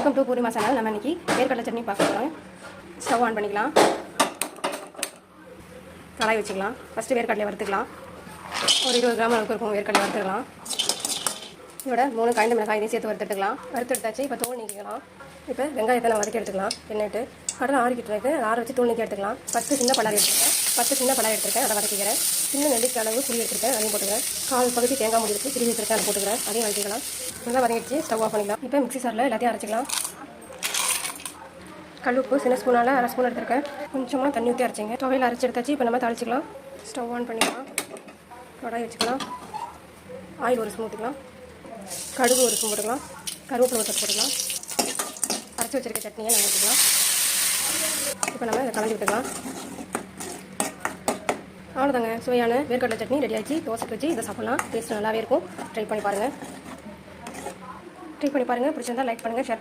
Welcome to puri masala. நம்ம இன்றைக்கி வேர்க்கடலை சட்னி பார்க்க போகிறோம். ஸ்டவ் ஆன் பண்ணிக்கலாம். கடாய் வச்சுக்கலாம். ஃபஸ்ட்டு வேர்க்கடலை வறுத்துக்கலாம். ஒரு 20 கிராம் அளவுக்கு இருக்கும் வேர்க்கடலை வறுத்துக்கலாம். இதோட 3 காய்ந்த மிளகாய் இதையும் சேர்த்து வறுத்துக்கலாம். வறுத்து எடுத்தாச்சு. இப்போ தூள் நீக்கிக்கலாம். இப்போ வெங்காயத்தை நம்ம வதக்கி எடுத்துக்கலாம். எண்ணெய்ட்டு கடலை ஆறிக்கிட்டு இருக்கு. ஆற வச்சு தூள் நீக்கி எடுத்துக்கலாம். 10 சின்ன பலாரி எடுத்துருக்கேன். 10 சின்ன பலாரி எடுத்துருக்கேன். அதை வதக்கிக்கிறேன். சின்ன நெல்லிக்காய் அளவு புளி எடுத்துருக்கேன். அதையும் போட்டுக்கிறேன். 1/4 பகுதி தேங்காய் மூடி வச்சு திருவி வச்சுருக்கேன். அதை போட்டுக்கிறேன். அதையும் வதக்கிக்கலாம். நல்லா வதங்கிடுச்சு. ஸ்டவ் ஆஃப் பண்ணிக்கலாம். இப்போ மிக்ஸி சாரில் எல்லாத்தையும் அரைச்சிக்கலாம். கல்லுப்பு சின்ன ஸ்பூனால் 1/2 ஸ்பூன் எடுத்துருக்கேன். கொஞ்சமாக தண்ணி ஊற்றி அரைச்சிங்க. துவையில் அரைச்சி எடுத்தாச்சு. இப்போ நம்ம தாளிச்சிக்கலாம். ஸ்டவ் ஆன் பண்ணிக்கலாம். கடாய் வச்சுக்கலாம். ஆயில் 1 ஸ்பூன் ஊற்றிக்கலாம். கடுகு 1 ஸ்பூன் போட்டுக்கலாம். கருவேப்பிலை ஒரு கட்டு போட்டுக்கலாம். அரைச்சி வச்சுருக்க சட்னியை நம்ம ஊற்றிக்கலாம். இப்போ நம்ம இதை கலந்து விட்டுக்கலாம். அவ்வளோதாங்க, சுவையான வேர்க்கடலை சட்னி ரெடி ஆகிடுச்சு. தோசைக்கு வச்சு இதை சாப்பிட்லாம். டேஸ்ட் நல்லாவே இருக்கும். ட்ரை பண்ணி பாருங்கள். பிடிச்சிருந்தா லைக் பண்ணுங்கள், ஷேர் பண்ணுங்கள்.